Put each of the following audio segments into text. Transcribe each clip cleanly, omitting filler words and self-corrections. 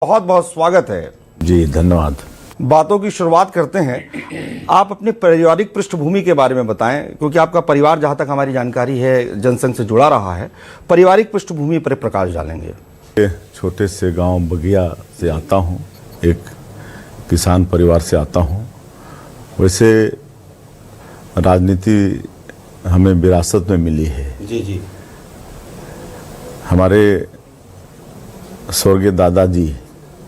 बहुत बहुत स्वागत है जी। धन्यवाद। बातों की शुरुआत करते हैं। आप अपनी पारिवारिक पृष्ठभूमि के बारे में बताएं, क्योंकि आपका परिवार, जहां तक हमारी जानकारी है, जनसंघ से जुड़ा रहा है। पारिवारिक पृष्ठभूमि पर प्रकाश डालेंगे। छोटे से गांव बगिया से आता हूं, एक किसान परिवार से आता हूं। वैसे राजनीति हमें विरासत में मिली है। जी जी। हमारे स्वर्गीय दादाजी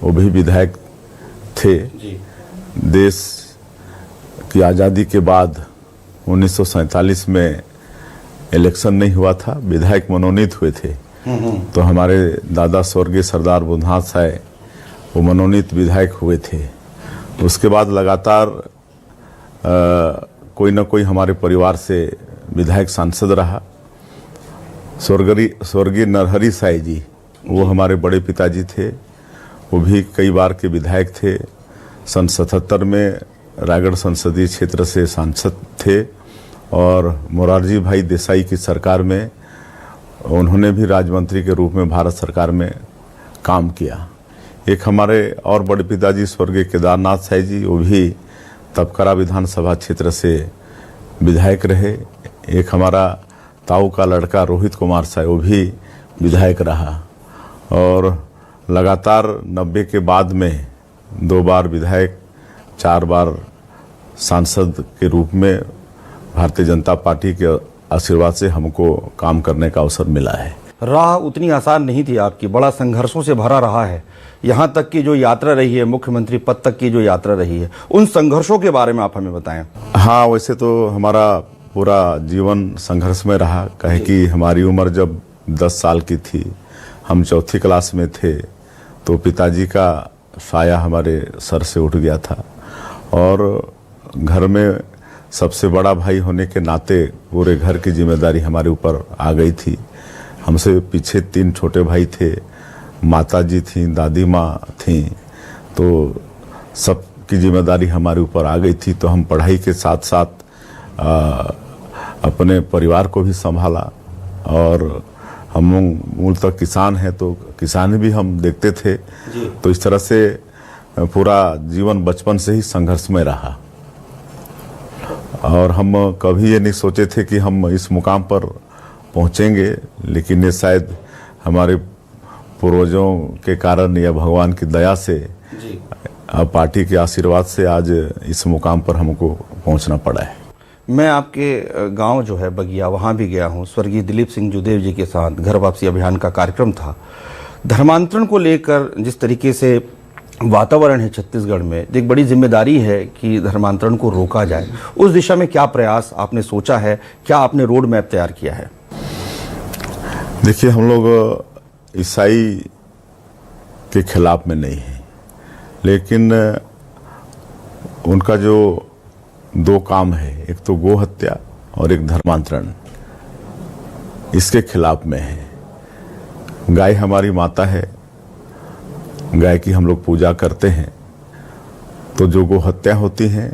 वो भी विधायक थे जी। देश की आज़ादी के बाद 1947 में इलेक्शन नहीं हुआ था, विधायक मनोनीत हुए थे। तो हमारे दादा स्वर्गीय सरदार बुधनाथ साय वो मनोनीत विधायक हुए थे। उसके बाद लगातार कोई ना कोई हमारे परिवार से विधायक सांसद रहा। स्वर्गीय नरहरि साय जी वो हमारे बड़े पिताजी थे, वो भी कई बार के विधायक थे। सन 77 में रायगढ़ संसदीय क्षेत्र से सांसद थे और मोरारजी भाई देसाई की सरकार में उन्होंने भी राज्य मंत्री के रूप में भारत सरकार में काम किया। एक हमारे और बड़े पिताजी स्वर्गीय केदारनाथ साय जी, वो भी तपकरा विधानसभा क्षेत्र से विधायक रहे। एक हमारा ताऊ का लड़का रोहित कुमार साय, वो भी विधायक रहा और लगातार 90 के बाद में 2 बार विधायक, 4 बार सांसद के रूप में भारतीय जनता पार्टी के आशीर्वाद से हमको काम करने का अवसर मिला है। राह उतनी आसान नहीं थी आपकी, बड़ा संघर्षों से भरा रहा है। यहाँ तक की जो यात्रा रही है, मुख्यमंत्री पद तक की जो यात्रा रही है, उन संघर्षों के बारे में आप हमें बताएं। हाँ, वैसे तो हमारा पूरा जीवन संघर्ष में रहा। कहे कि हमारी उम्र जब 10 साल की थी, हम चौथी क्लास में थे, तो पिताजी का साया हमारे सर से उठ गया था और घर में सबसे बड़ा भाई होने के नाते पूरे घर की जिम्मेदारी हमारे ऊपर आ गई थी। हमसे पीछे 3 छोटे भाई थे, माता जी थी, दादी माँ थी, तो सबकी जिम्मेदारी हमारे ऊपर आ गई थी। तो हम पढ़ाई के साथ साथ अपने परिवार को भी संभाला और हम मूलतः किसान हैं, तो किसान भी हम देखते थे। तो इस तरह से पूरा जीवन बचपन से ही संघर्ष में रहा और हम कभी ये नहीं सोचे थे कि हम इस मुकाम पर पहुंचेंगे, लेकिन ये शायद हमारे पूर्वजों के कारण या भगवान की दया से, पार्टी के आशीर्वाद से आज इस मुकाम पर हमको पहुंचना पड़ा है। मैं आपके गांव जो है बगिया, वहां भी गया हूं। स्वर्गीय दिलीप सिंह जुदेव जी के साथ घर वापसी अभियान का कार्यक्रम था। धर्मांतरण को लेकर जिस तरीके से वातावरण है छत्तीसगढ़ में, एक बड़ी जिम्मेदारी है कि धर्मांतरण को रोका जाए। उस दिशा में क्या प्रयास आपने सोचा है, क्या आपने रोड मैप तैयार किया है? देखिए, हम लोग ईसाई के खिलाफ में नहीं है, लेकिन उनका जो 2 काम है, एक तो गो हत्या और एक धर्मांतरण, इसके खिलाफ में है। गाय हमारी माता है, गाय की हम लोग पूजा करते हैं, तो जो गो हत्या होती है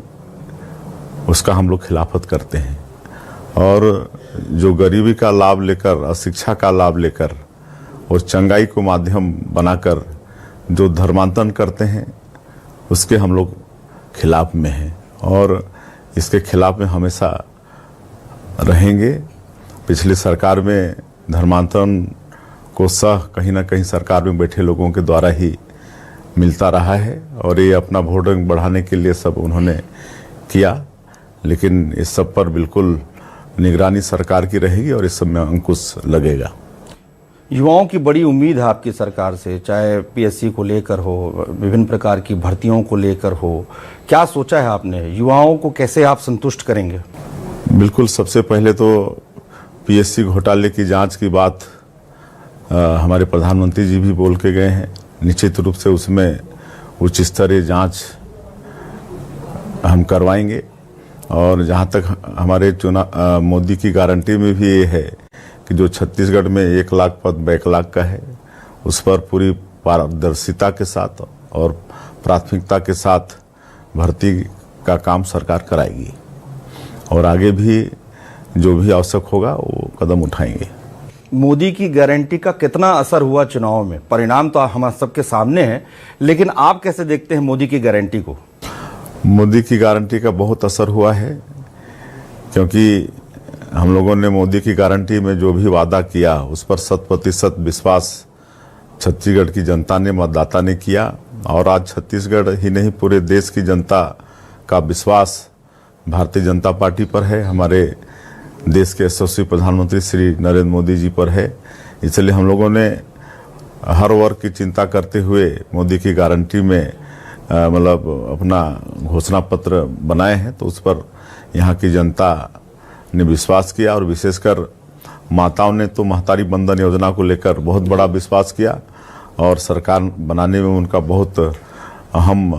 उसका हम लोग खिलाफत करते हैं। और जो गरीबी का लाभ लेकर, अशिक्षा का लाभ लेकर और चंगाई को माध्यम बनाकर जो धर्मांतरण करते हैं, उसके हम लोग खिलाफ में हैं और इसके खिलाफ में हमेशा रहेंगे। पिछली सरकार में धर्मांतरण को कहीं ना कहीं सरकार में बैठे लोगों के द्वारा ही मिलता रहा है और ये अपना वोट बैंक बढ़ाने के लिए सब उन्होंने किया, लेकिन इस सब पर बिल्कुल निगरानी सरकार की रहेगी और इस सब में अंकुश लगेगा। युवाओं की बड़ी उम्मीद है आपकी सरकार से, चाहे पीएससी को लेकर हो, विभिन्न प्रकार की भर्तियों को लेकर हो। क्या सोचा है आपने? युवाओं को कैसे आप संतुष्ट करेंगे? बिल्कुल, सबसे पहले तो पीएससी घोटाले की जांच की बात हमारे प्रधानमंत्री जी भी बोल के गए हैं। निश्चित रूप से उसमें उच्च स्तरीय जांच हम करवाएंगे और जहां तक हमारे मोदी की गारंटी में भी ये है कि जो छत्तीसगढ़ में 1 लाख पद बैकलॉग का है, उस पर पूरी पारदर्शिता के साथ और प्राथमिकता के साथ भर्ती का काम सरकार कराएगी और आगे भी जो भी आवश्यक होगा वो कदम उठाएंगे। मोदी की गारंटी का कितना असर हुआ चुनाव में? परिणाम तो हम सबके सामने है, लेकिन आप कैसे देखते हैं मोदी की गारंटी को? मोदी की गारंटी का बहुत असर हुआ है, क्योंकि हम लोगों ने मोदी की गारंटी में जो भी वादा किया उस पर 100% विश्वास छत्तीसगढ़ की जनता ने, मतदाता ने किया। और आज छत्तीसगढ़ ही नहीं, पूरे देश की जनता का विश्वास भारतीय जनता पार्टी पर है, हमारे देश के यशस्वी प्रधानमंत्री श्री नरेंद्र मोदी जी पर है। इसलिए हम लोगों ने हर वर्ग की चिंता करते हुए मोदी की गारंटी में मतलब अपना घोषणा पत्र बनाए हैं, तो उस पर यहाँ की जनता ने विश्वास किया। और विशेषकर माताओं ने तो महतारी बंधन योजना को लेकर बहुत बड़ा विश्वास किया, और सरकार बनाने में उनका बहुत अहम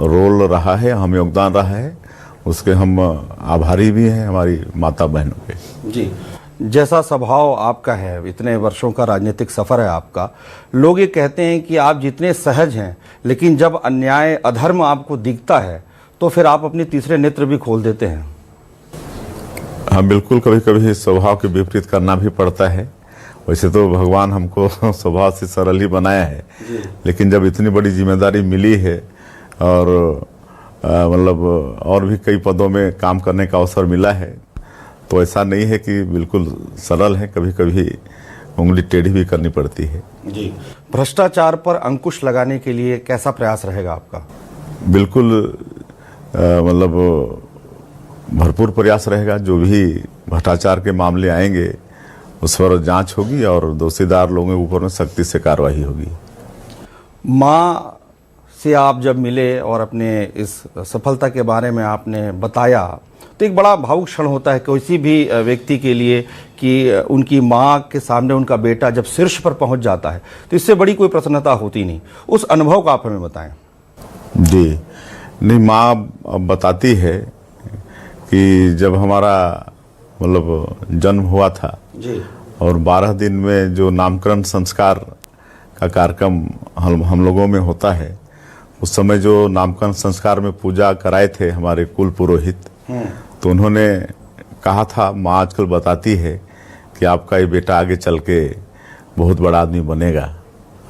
रोल रहा है, अहम योगदान रहा है। उसके हम आभारी भी हैं, हमारी माता बहनों के। जी, जैसा स्वभाव आपका है, इतने वर्षों का राजनीतिक सफर है आपका, लोग ये कहते हैं कि आप जितने सहज हैं, लेकिन जब अन्याय अधर्म आपको दिखता है तो फिर आप अपनी तीसरे नेत्र भी खोल देते हैं। हाँ बिल्कुल, कभी कभी स्वभाव के विपरीत करना भी पड़ता है। वैसे तो भगवान हमको स्वभाव से सरल ही बनाया है, लेकिन जब इतनी बड़ी जिम्मेदारी मिली है और मतलब और भी कई पदों में काम करने का अवसर मिला है, तो ऐसा नहीं है कि बिल्कुल सरल है, कभी कभी उंगली टेढ़ी भी करनी पड़ती है। जी, भ्रष्टाचार पर अंकुश लगाने के लिए कैसा प्रयास रहेगा आपका? बिल्कुल मतलब भरपूर प्रयास रहेगा। जो भी भ्रष्टाचार के मामले आएंगे उस पर जांच होगी और दोषीदार लोगों के ऊपर में सख्ती से कार्रवाई होगी। माँ से आप जब मिले और अपने इस सफलता के बारे में आपने बताया, तो एक बड़ा भावुक क्षण होता है किसी भी व्यक्ति के लिए कि उनकी माँ के सामने उनका बेटा जब शीर्ष पर पहुंच जाता है, तो इससे बड़ी कोई प्रसन्नता होती नहीं। उस अनुभव को आप हमें बताएं। जी नहीं, माँ बताती है कि जब हमारा मतलब जन्म हुआ था जी, और 12 दिन में जो नामकरण संस्कार का कार्यक्रम हम लोगों में होता है, उस समय जो नामकरण संस्कार में पूजा कराए थे हमारे कुल पुरोहित, तो उन्होंने कहा था, माँ आजकल बताती है कि आपका ये बेटा आगे चल के बहुत बड़ा आदमी बनेगा।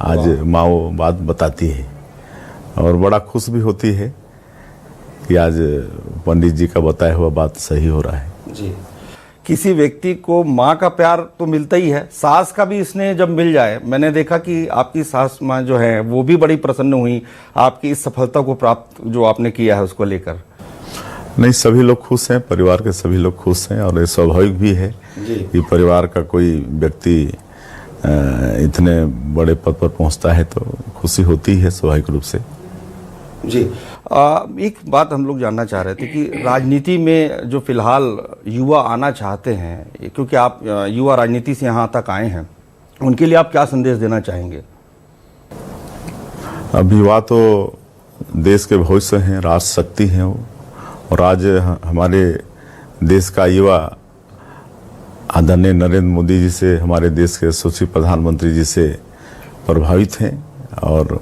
आज माँ वो बात बताती है और बड़ा खुश भी होती है कि आज पंडित जी का बताया हुआ बात सही हो रहा है। जी, किसी व्यक्ति को माँ का प्यार तो मिलता ही है, सास का भी इसने जब मिल जाए, मैंने देखा कि आपकी सास माँ जो है वो भी बड़ी प्रसन्न हुई आपकी इस सफलता को प्राप्त जो आपने किया है उसको लेकर। नहीं, सभी लोग खुश हैं, परिवार के सभी लोग खुश हैं, और ये स्वाभाविक भी है कि परिवार का कोई व्यक्ति इतने बड़े पद पर पहुंचता है तो खुशी होती है स्वाभाविक रूप से। जी, एक बात हम लोग जानना चाह रहे थे कि राजनीति में जो फिलहाल युवा आना चाहते हैं, क्योंकि आप युवा राजनीति से यहाँ तक आए हैं, उनके लिए आप क्या संदेश देना चाहेंगे? अब युवा तो देश के भविष्य हैं, राष्ट्र शक्ति हैं वो, और आज हमारे देश का युवा आदरणीय नरेंद्र मोदी जी से, हमारे देश के यशस्वी प्रधानमंत्री जी से प्रभावित हैं, और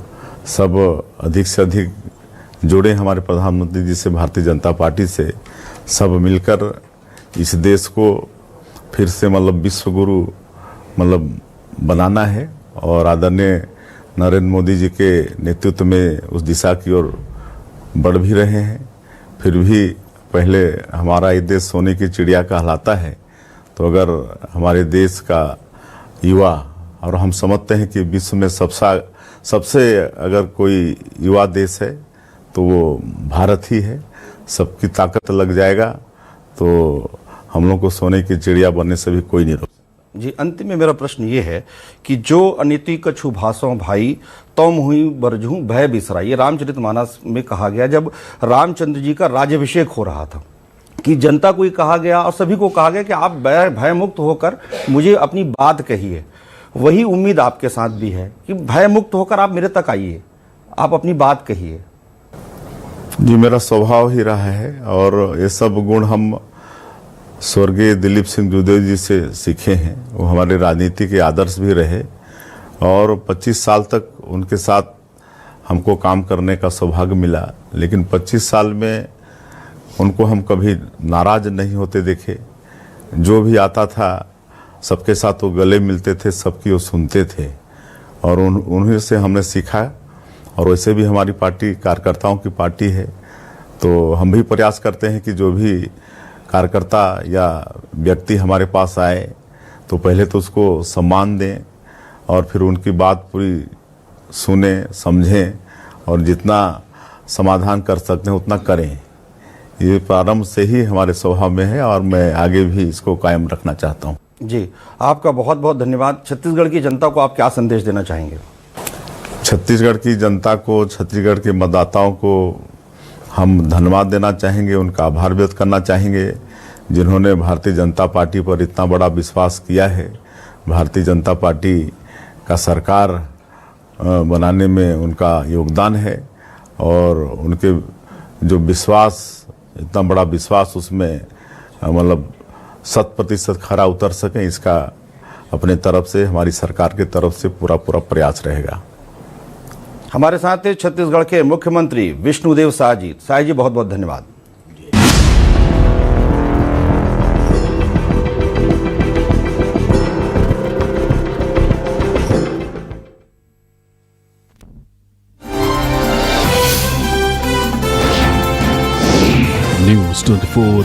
सब अधिक से अधिक जुड़े हमारे प्रधानमंत्री जी से, भारतीय जनता पार्टी से। सब मिलकर इस देश को फिर से मतलब विश्व गुरु मतलब बनाना है, और आदरणीय नरेंद्र मोदी जी के नेतृत्व में उस दिशा की ओर बढ़ भी रहे हैं। फिर भी पहले हमारा ये देश सोने की चिड़िया कहलाता है, तो अगर हमारे देश का युवा, और हम समझते हैं कि विश्व में सबसे अगर कोई युवा देश है तो वो भारत ही है, सबकी ताकत लग जाएगा तो हम लोग को सोने की चिड़िया बनने से भी कोई नहीं रोक। जी, अंत में मेरा प्रश्न ये है कि जो अनिति कछु भाषों भाई तौम हुई बरजहूं भय बिसराई, ये रामचरितमानस में कहा गया जब रामचंद्र जी का राज्याभिषेक हो रहा था, कि जनता को ही कहा गया और सभी को कहा गया कि आप भय मुक्त होकर मुझे अपनी बात कहिए। वही उम्मीद आपके साथ भी है कि भय मुक्त होकर आप मेरे तक आइए, आप अपनी बात कहिए। जी, मेरा स्वभाव ही रहा है, और ये सब गुण हम स्वर्गीय दिलीप सिंह जुदेव जी से सीखे हैं। वो हमारे राजनीति के आदर्श भी रहे, और 25 साल तक उनके साथ हमको काम करने का सौभाग्य मिला। लेकिन 25 साल में उनको हम कभी नाराज नहीं होते देखे। जो भी आता था सबके साथ वो गले मिलते थे, सबकी वो सुनते थे और उन्हीं से हमने सीखा। और वैसे भी हमारी पार्टी कार्यकर्ताओं की पार्टी है, तो हम भी प्रयास करते हैं कि जो भी कार्यकर्ता या व्यक्ति हमारे पास आए तो पहले तो उसको सम्मान दें और फिर उनकी बात पूरी सुने, समझें और जितना समाधान कर सकते हैं उतना करें। ये प्रारंभ से ही हमारे स्वभाव में है और मैं आगे भी इसको कायम रखना चाहता हूँ। जी, आपका बहुत बहुत धन्यवाद। छत्तीसगढ़ की जनता को आप क्या संदेश देना चाहेंगे? छत्तीसगढ़ की जनता को, छत्तीसगढ़ के मतदाताओं को हम धन्यवाद देना चाहेंगे, उनका आभार व्यक्त करना चाहेंगे जिन्होंने भारतीय जनता पार्टी पर इतना बड़ा विश्वास किया है। भारतीय जनता पार्टी का सरकार बनाने में उनका योगदान है और उनके जो विश्वास, इतना बड़ा विश्वास, उसमें मतलब 100% खरा उतर सके, इसका अपने तरफ से, हमारी सरकार की तरफ से पूरा प्रयास रहेगा। हमारे साथ थे छत्तीसगढ़ के मुख्यमंत्री विष्णुदेव साय जी। साय जी, बहुत बहुत धन्यवाद। News 24